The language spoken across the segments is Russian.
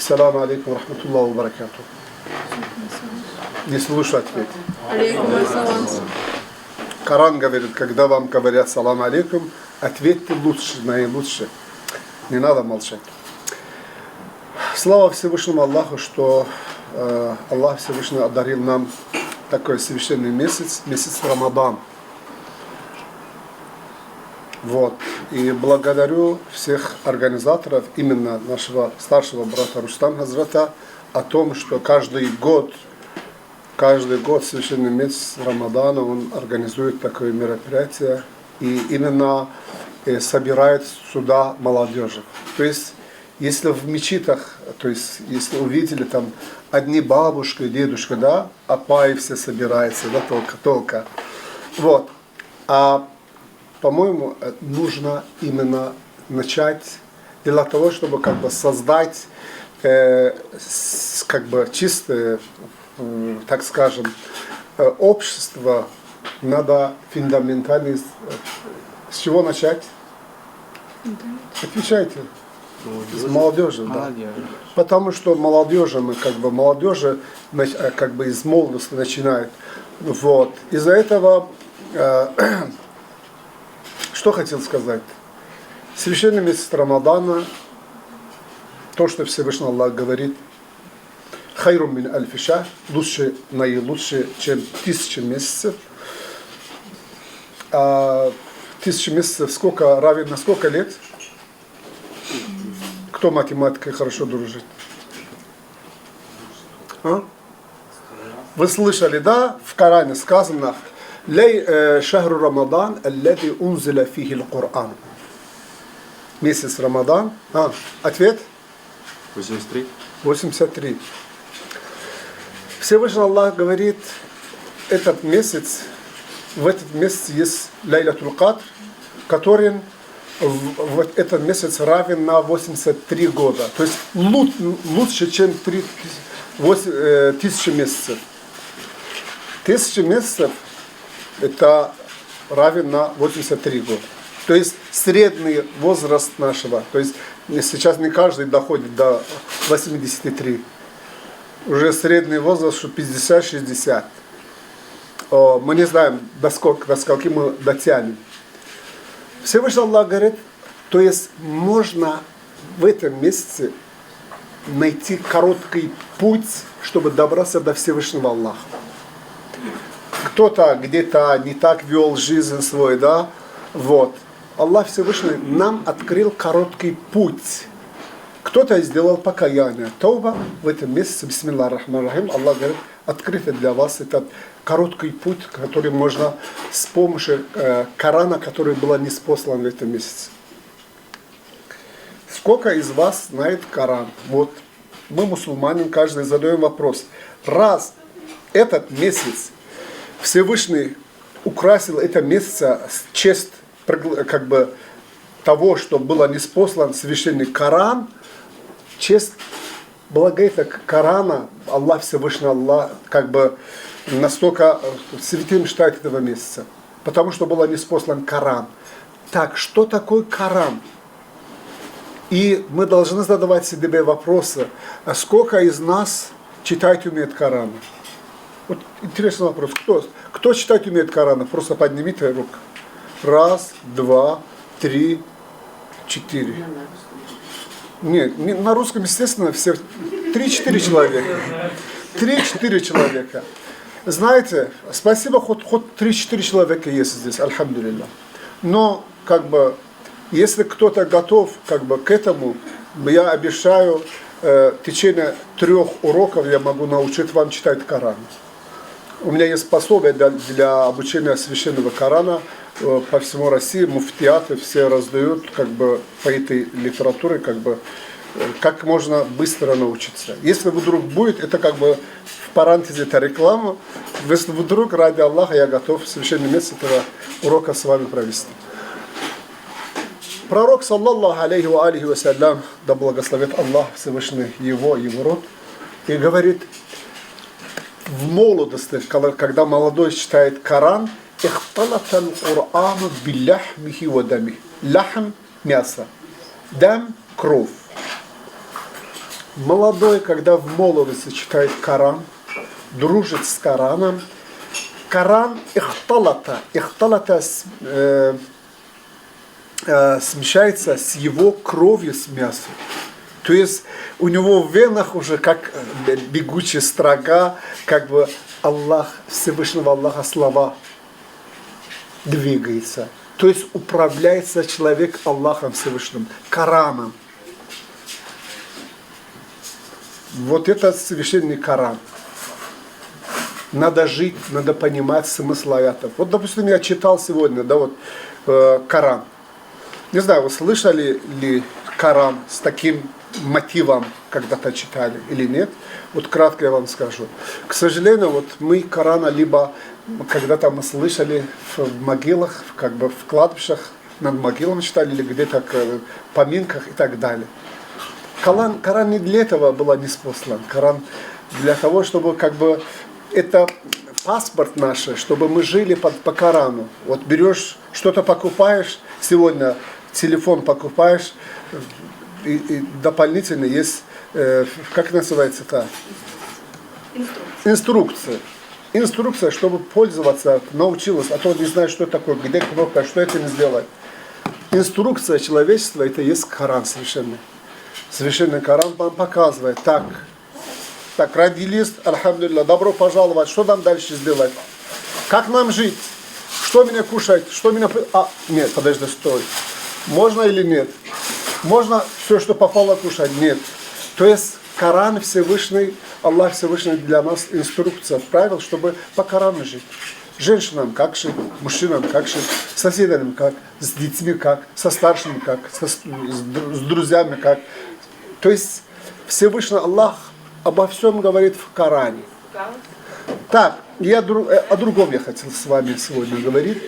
Ассаламу алейкум рахматуллаху ва баракату. Не слышу ответ. Алейкум ассалам. Коран говорит, когда вам говорят салам алейкум, ответьте лучше, наилучше. Не надо молчать. Слава Всевышнему Аллаху, что Аллах Всевышний одарил нам такой священный месяц, месяц Рамадан. Вот. И благодарю всех организаторов, именно нашего старшего брата Рустам Хазрата, о том, что каждый год священный месяц Рамадана он организует такое мероприятие и именно собирает сюда молодежь. То есть, если в мечетах, то есть, если увидели там одни бабушка и дедушка, да, апаи все собираются, да, только. Вот. А по-моему, нужно именно начать для того, чтобы как бы создать как бы чистое, так скажем, общество. Надо фундаментально. С чего начать? Отвечайте. С молодежи, да. Потому что молодежи, мы как бы молодежи как бы из молодости начинают. Вот. Из-за этого что хотел сказать? Священный месяц Рамадана, то, что Всевышний Аллах говорит, хайрум мин альфи шахр, лучше, наилучше, чем 1000 месяцев. 1000 месяцев равен на сколько лет? Кто математикой хорошо дружит? А? Вы слышали, да? В Коране сказано, шахру Рамадан, аллади унзиля фихи л-Кур'ан. Месяц Рамадан. Ответ? 83. 83. Всевышний Аллах говорит, в этот месяц есть Лайлатуль Кадр, который в этот месяц равен на 83 года. То есть лучше, чем 1000 месяцев. 1000 месяцев это равен на 83 года. То есть средний возраст нашего. То есть сейчас не каждый доходит до 83. Уже средний возраст 50-60. Мы не знаем, до скольки мы дотянем. Всевышний Аллах говорит, то есть можно в этом месяце найти короткий путь, чтобы добраться до Всевышнего Аллаха. Кто-то где-то не так вел жизнь свою, да? Вот. Аллах Всевышний нам открыл короткий путь. Кто-то сделал покаяние. Тауба в этом месяце, бисмилла рахман рахим, Аллах говорит, открыто для вас этот короткий путь, который можно с помощью Корана, который был ниспослан в этом месяце. Сколько из вас знает Коран? Вот. Мы, мусульмане, каждый задаем вопрос. Раз этот месяц Всевышний украсил это месяц в честь как бы того, что было ниспослан священный Коран, в честь благодати Корана, Аллах Всевышний Аллах как бы настолько святым считает этого месяца, потому что было ниспослан Коран. Так, что такое Коран? И мы должны задавать себе вопросы, а сколько из нас читать умеет Коран? Вот интересный вопрос. Кто читать умеет Коран? Просто поднимите руку. 1, 2, 3, 4. Нет, на русском, естественно, все 3-4 человека. 3-4 человека. Знаете, спасибо, хоть 3-4 человека есть здесь, альхамдулилля. Но, как бы, если кто-то готов, как бы, к этому, я обещаю, в течение 3 уроков я могу научить вам читать Коран. У меня есть пособие для обучения священного Корана по всему России, муфтиаты все раздают как бы по этой литературе, как бы как можно быстро научиться. Если вдруг будет, это как бы в парантезе это реклама, если вдруг ради Аллаха я готов в священный месяц этого урока с вами провести. Пророк, саллаллаху алейхи ва алейхи вассалям, да благословит Аллах Всевышний его род, и говорит, в молодости, когда молодой читает Коран, ихталата аль-Курану билляхмихи ва дами. Лахм – мясо, дам – кровь. молодой, когда в молодости читает Коран, дружит с Кораном, Коран ихталата смещается с его кровью, с мясом. То есть у него в венах уже как бегучая строга, как бы Аллах, Всевышнего Аллаха слова двигается. То есть управляется человек Аллахом Всевышним, Кораном. Вот это священный Коран. Надо жить, надо понимать смысл аятов. Вот, допустим, я читал сегодня, да, вот Коран. Не знаю, вы слышали ли Коран с таким мотивом когда-то читали или нет? Вот кратко я вам скажу. К сожалению, вот мы Корана либо когда-то мы слышали в могилах, как бы в кладбищах, над могилами читали, или где-то в поминках и так далее. Коран не для этого был ниспослан. Коран для того, чтобы как бы это паспорт наш, чтобы мы жили по Корану. Вот берешь, что-то покупаешь, сегодня телефон покупаешь, и дополнительно есть, как называется это? Инструкция. Инструкция, чтобы пользоваться, научилась, а то не знаю, что такое, где кнопка, что это не сделать. Инструкция человечества, это есть Коран совершенно. Священный Коран вам показывает, так, родились, альхамдулилля, добро пожаловать, что нам дальше сделать? Как нам жить? Что меня кушать? Что меня... нет, подожди, стой. Можно или нет? Можно все, что попало, кушать? Нет. То есть Коран Всевышний, Аллах Всевышний для нас инструкция, правил, чтобы по Корану жить. Женщинам как жить, мужчинам как жить, с соседями как, с детьми как, со старшими как, с друзьями как. То есть Всевышний Аллах обо всем говорит в Коране. Так, я о другом я хотел с вами сегодня говорить.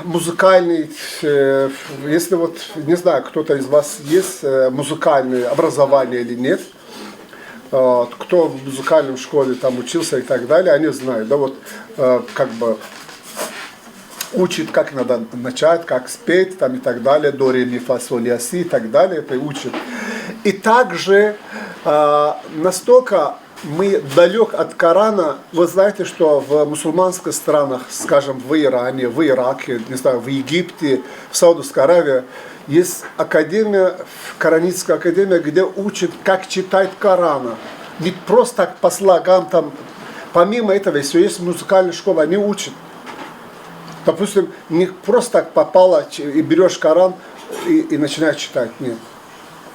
Музыкальный, если вот, не знаю, кто-то из вас есть музыкальное образование или нет, кто в музыкальной школе там учился и так далее, они знают, да, вот как бы учит, как надо начать, как спеть там и так далее, до, ре, ми, фа, соль, ля, си и так далее, это учат. И также настолько мы далек от Корана. Вы знаете, что в мусульманских странах, скажем, в Иране, в Ираке, не знаю, в Египте, в Саудовской Аравии, есть академия, Кораническая академия, где учат, как читать Корана. Не просто так по слогам там. Помимо этого, если есть музыкальная школа, они учат. Допустим, не просто так попало и берешь Коран и начинаешь читать. Нет.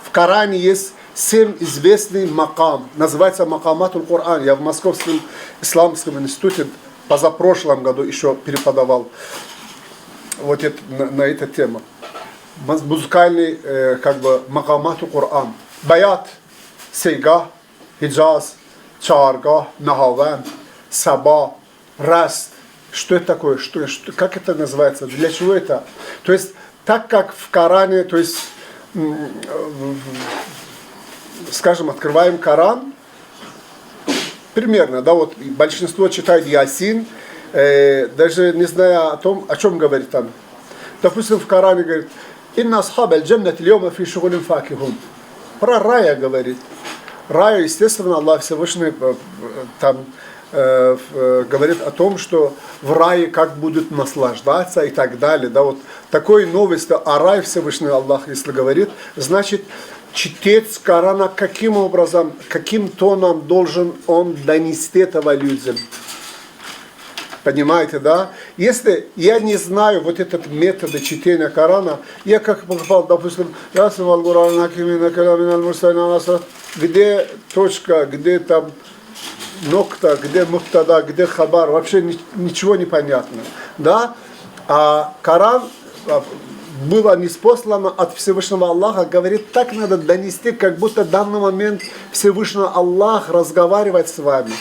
В Коране есть 7 известный макам, называется Макаматуль Коран. Я в Московском исламском институте позапрошлом году еще преподавал вот это, на эту тему. Музыкальный как бы Макаматуль Коран. Баят, сейга, хиджаз, чарга, нахаван, саба, раст. Что это такое? Как это называется? Для чего это? То есть, так как в Коране, то есть скажем, открываем Коран, примерно, да, вот большинство читает Ясин, даже не зная о том, о чем говорит там. Допустим, в Коране говорит, «Инна асхаб аль-джаннат льома фи шугулин факихун». Про рая говорит. Рая, естественно, Аллах Всевышний там говорит о том, что в рае как будут наслаждаться и так далее. Да, вот такой новость о рае Всевышний Аллах, если говорит, значит, чтец Корана каким образом, каким тоном должен он донести этого людям. Понимаете, да? Если я не знаю вот этот метод чтения Корана, я как попал, допустим, где точка, где там нокта, где муктада, где хабар, вообще ничего не понятно. Да? А Коран было ниспослано от Всевышнего Аллаха, говорит, так надо донести, как будто в данный момент Всевышний Аллах разговаривает с вами.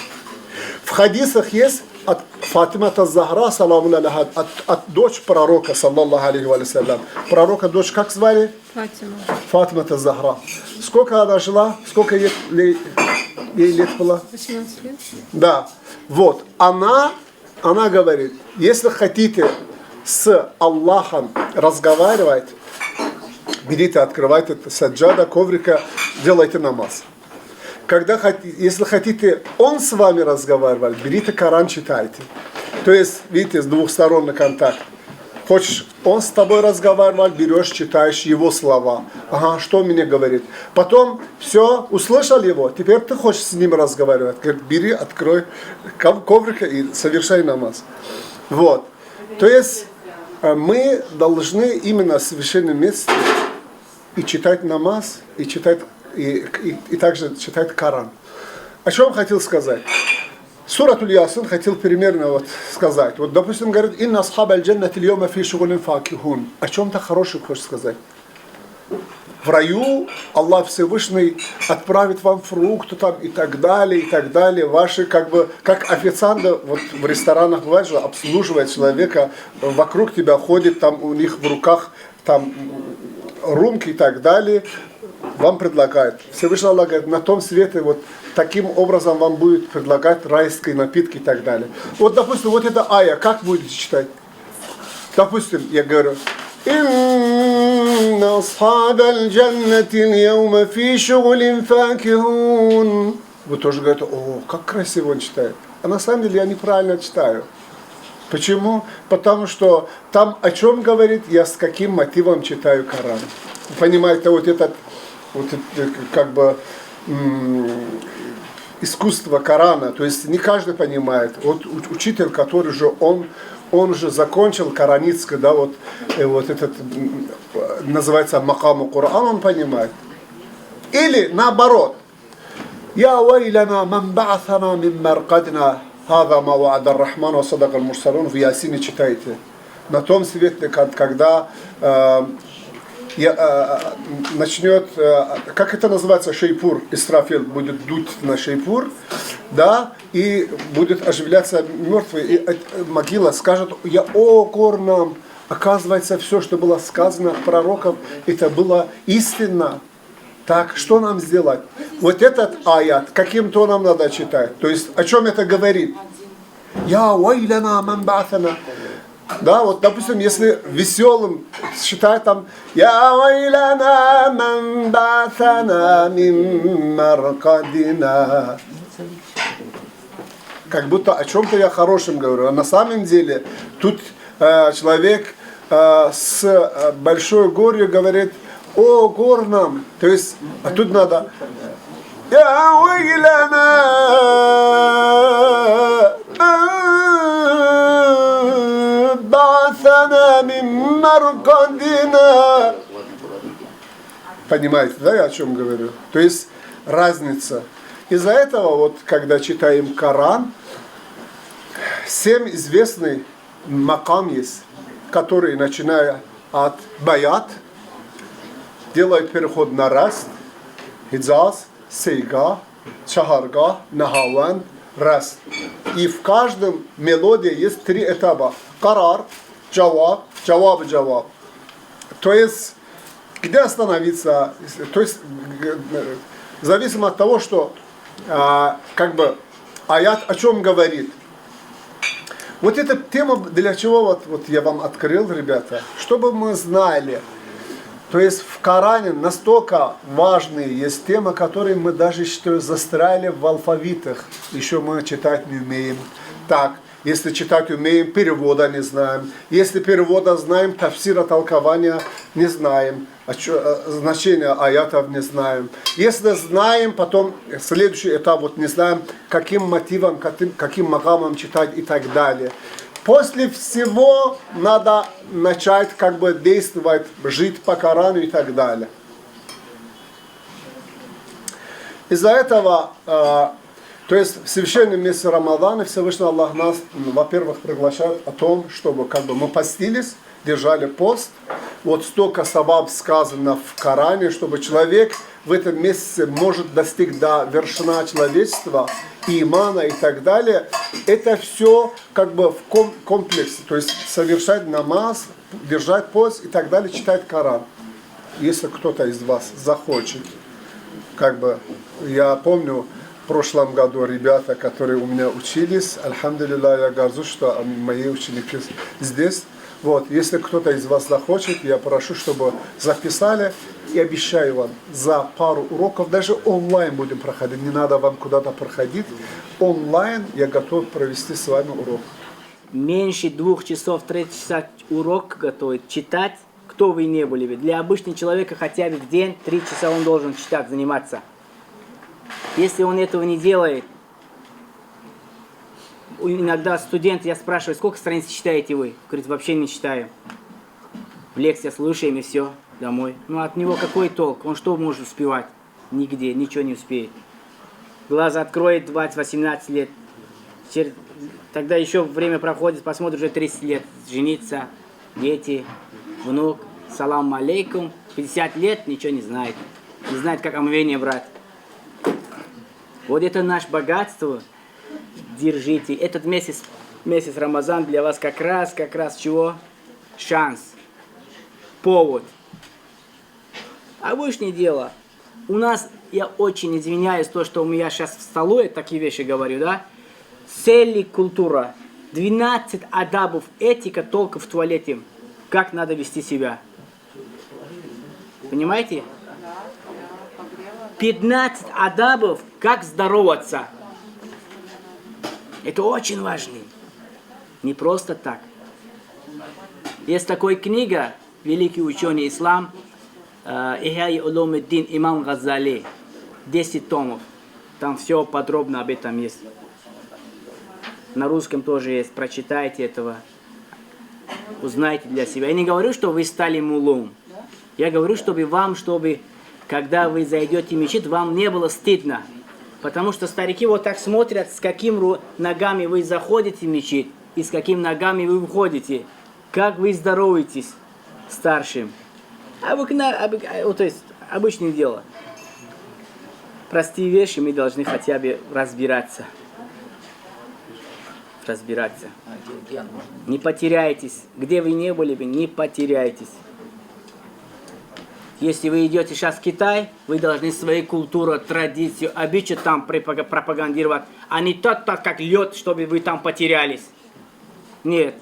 В хадисах есть от Фатимата Захра, саламу алейха, от дочь пророка, саллаллаху алейхи ва саллям. Пророка дочь как звали? Фатима. Фатимата Захра. Сколько она жила? Сколько ей лет было? 18 лет. Да. Вот. Она говорит, если хотите с Аллахом разговаривать, берите, открывайте саджада, коврика, делайте намаз. Если хотите, он с вами разговаривать, берите Коран, читайте. То есть, видите, с двухсторонний контакт. Хочешь, он с тобой разговаривать, берешь, читаешь его слова. Ага, что он мне говорит. Потом, все, услышал его, теперь ты хочешь с ним разговаривать. Говорит, бери, открой коврик и совершай намаз. Вот. То есть, мы должны именно в священном месте и читать намаз, и читать, и также читать Коран. О чем хотел сказать? Суратуль Ясин хотел примерно вот сказать. Вот, допустим, говорит, «Инна асхаб аль-джаннати льома фи шугулин факихун». О чем-то хорошем хочет сказать. В раю Аллах Всевышний отправит вам фрукты там и так далее, и так далее. Ваши, как официанты вот в ресторанах бывает же, обслуживает человека, вокруг тебя ходит, там у них в руках там рюмки и так далее. Вам предлагает. Всевышний Аллах говорит, на том свете вот таким образом вам будет предлагать райские напитки и так далее. Вот, допустим, вот эта ая, как будете читать? Допустим, я говорю, «Инна асхаб аль-джаннати льома фи шугулин факихун». Вы тоже говорите, о, как красиво он читает. А на самом деле я неправильно читаю. Почему? Потому что там о чем говорит, я с каким мотивом читаю Коран. Понимаете, вот это как бы искусство Корана, то есть не каждый понимает. Вот учитель, который же он уже закончил Коранитский, да, вот этот называется Макаму Коран, он понимает. Или наоборот, Я вайляна ман ба'аthana мин маркадна, хаза ма ва'ада ар-Рахман ва садака аль-Мурсалун, в Ясине читайте. На том свете, когда начнет, как это называется, шейпур, Исрафил будет дуть на шейпур, да, и будет оживляться мертвый, и могила скажет, Корнам, оказывается, все, что было сказано от пророков, это было истинно. Так, что нам сделать? Вот этот аят, каким тоном надо читать? То есть, о чем это говорит? Я вайляна ман ба'аthana. Да, вот, допустим, если веселым считать там «Я вайляна ман ба'аthana мин маркадина». Как будто о чем-то я хорошем говорю. А на самом деле тут человек с большой горью говорит «О, гор нам». То есть, а тут надо «Я вайляна ба'аthana мин маркадина». Понимаете, да, я о чем говорю? То есть, разница. Из-за этого, вот, когда читаем Коран, 7 известный макам есть, которые, начиная от баят, делают переход на раст, хиджаз, сейга, чахарга, нахаван, раст. И в каждом мелодии есть 3 этапа. Карар, джаваб, джаваб. То есть, где остановиться? То есть, зависимо от того, что как бы аят о чем говорит. Вот эта тема, для чего вот я вам открыл, ребята, чтобы мы знали. То есть в Коране настолько важные есть темы, которые мы даже, считаю, застряли в алфавитах. Еще мы читать не умеем. Так, если читать умеем, перевода не знаем. Если перевода знаем, тафсира, толкования не знаем. Значение аятов не знаем. Если знаем, потом следующий этап, вот не знаем, каким мотивом, каким макамом читать и так далее. После всего надо начать как бы действовать, жить по Корану и так далее. Из-за этого, то есть в священном месяце Рамадана Всевышний Аллах нас, во-первых, приглашает о том, чтобы как бы мы постились, держали пост. Вот столько саваб сказано в Коране, чтобы человек в этом месяце может достичь до вершина человечества, имана и так далее. Это все как бы в комплексе, то есть совершать намаз, держать пост и так далее, читать Коран. Если кто-то из вас захочет. Как бы, я помню, в прошлом году ребята, которые у меня учились, альхамдулилля, я горжусь, что мои ученики здесь. Вот, если кто-то из вас захочет, я прошу, чтобы записали. И обещаю вам, за пару уроков, даже онлайн будем проходить, не надо вам куда-то проходить. Онлайн я готов провести с вами урок. Меньше 2 часов, 3 часа урок готовить, читать, кто вы не были. Для обычного человека хотя бы в день 3 часа он должен читать, заниматься. Если он этого не делает, иногда студент, я спрашиваю, сколько страниц читаете вы? Говорит, вообще не читаю. В лекциях слушаем и все, домой. Ну от него какой толк? Он что может успевать? Нигде, ничего не успеет. Глаза откроет 20-18 лет. Тогда еще время проходит, посмотрит уже 30 лет. Жениться, дети, внук, салам алейкум. 50 лет, ничего не знает. Не знает, как омовение брать. Вот это наше богатство. Держите. Этот месяц Рамазан для вас как раз чего? Шанс. Повод. Обычное дело. У нас, я очень извиняюсь, то, что у меня сейчас в столу, я такие вещи говорю, да? Цель культура. 12 адабов, этика только в туалете. Как надо вести себя. Понимаете? 15 адабов, как здороваться. Это очень важно. Не просто так. Есть такая книга, великий ученый ислам, Ихяи улумуддин имам Газали. 10 томов. Там все подробно об этом есть. На русском тоже есть. Прочитайте этого. Узнайте для себя. Я не говорю, что вы стали муллом. Я говорю, чтобы когда вы зайдете в мечеть, вам не было стыдно. Потому что старики вот так смотрят, с какими ногами вы заходите в мечеть и с какими ногами вы выходите. Как вы здороваетесь старшим. То есть обычное дело. Простые вещи мы должны хотя бы разбираться. Не потеряйтесь. Где вы не были, не потеряйтесь. Если вы идете сейчас в Китай, вы должны свою культуру, традицию, обычаи там пропагандировать, а не так, как лед, чтобы вы там потерялись. Нет.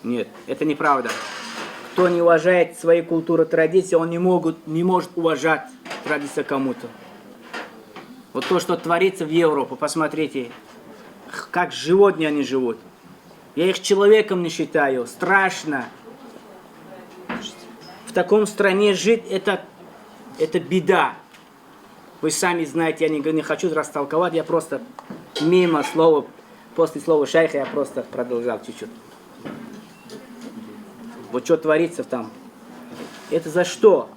Нет, это неправда. Кто не уважает свою культуру, традицию, он не может уважать традицию кому-то. Вот то, что творится в Европе, посмотрите, как животные они живут. Я их человеком не считаю, страшно. В таком стране жить это беда. Вы сами знаете, я не хочу растолковать, я просто мимо слова, после слова шайха я просто продолжал чуть-чуть. Вот что творится там. Это за что?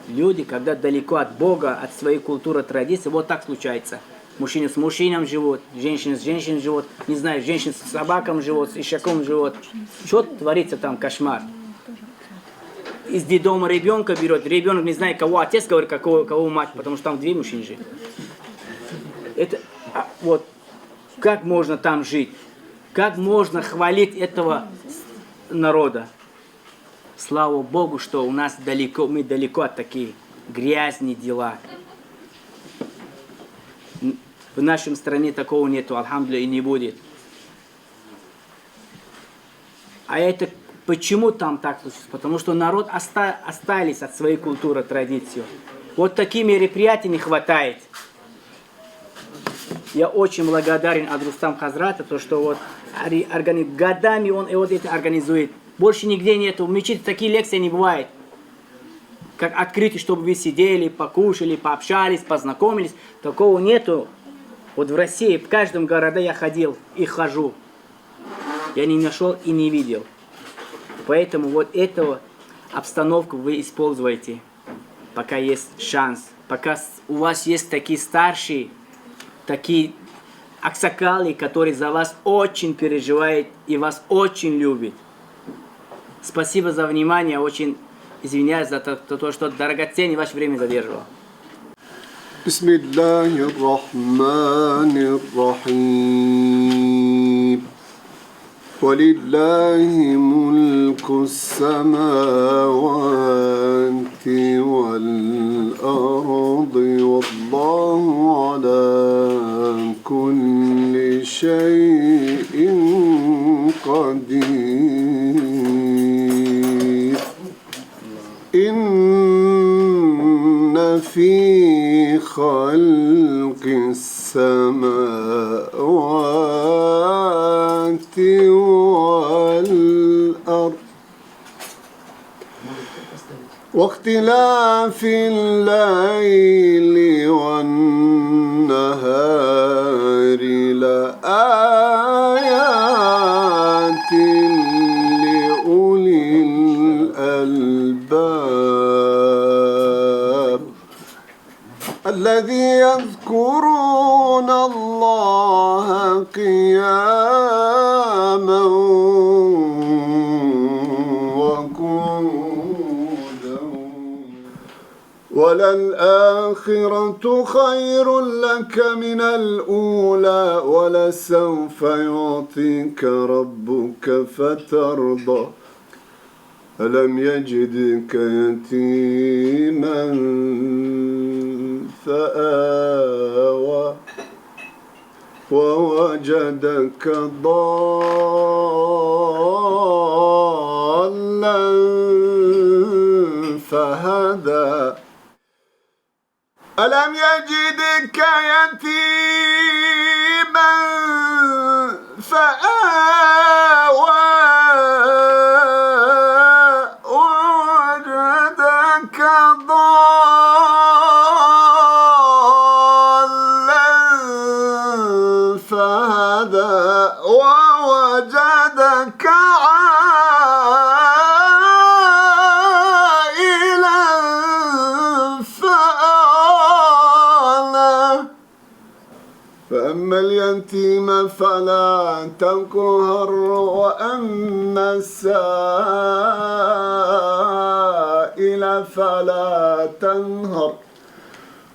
Люди, когда далеко от Бога, от своей культуры, традиции, вот так случается. Мужчины с мужчинам живут, женщины с женщиной живут, не знаю, женщины с собаком живут, с ишаком живут. Что творится там, кошмар? Из детдома ребенка берет, ребенок не знает, кого отец говорит, кого мать, потому что там 2 мужчины живут. Это, вот, как можно там жить? Как можно хвалить этого народа? Слава Богу, что у нас мы далеко от таких грязных дела. В нашей стране такого нету, альхамдулилля, и не будет. А это почему там так случилось? Потому что народ остались от своей культуры, традиции. Вот такие мероприятия не хватает. Я очень благодарен Адрустам Хазрату, то что вот годами он вот это организует. Больше нигде нету. В мечети такие лекции не бывают. Как открытие, чтобы вы сидели, покушали, пообщались, познакомились. Такого нету. Вот в России, в каждом городе я ходил и хожу. Я не нашел и не видел. Поэтому вот эту обстановку вы используете, пока есть шанс. Пока у вас есть такие старшие, такие аксакалы, которые за вас очень переживают и вас очень любят. Спасибо за внимание. Очень извиняюсь за то, что драгоценное ваше время задерживал. بسم الله الرحمن الرحيم ولله ملك السماوات والأرض والله على كل شيء في خلق السماوات والأرض واختلاف الليل والنهار لآيات لأولي الألباب الذي يذكرون الله قياما وقعودا وللآخرة خير لك من الأولى ولسوف يعطيك ربك فترضى ألم يجدك يتيما فآوى ووجدك ضالا فهدى ألم يجدك يتيما فآوى ووجدك ضالا فهدى ووجدك عائلا فأغنى فأما اليتيم فلا تقهر وأما السائل فلا تنهر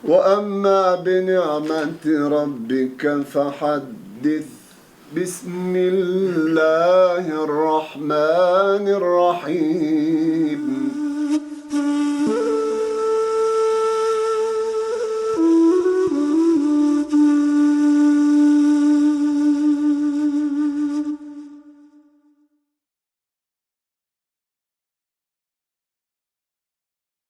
وأما بنعمة ربك فحدث بسم الله الرحمن الرحيم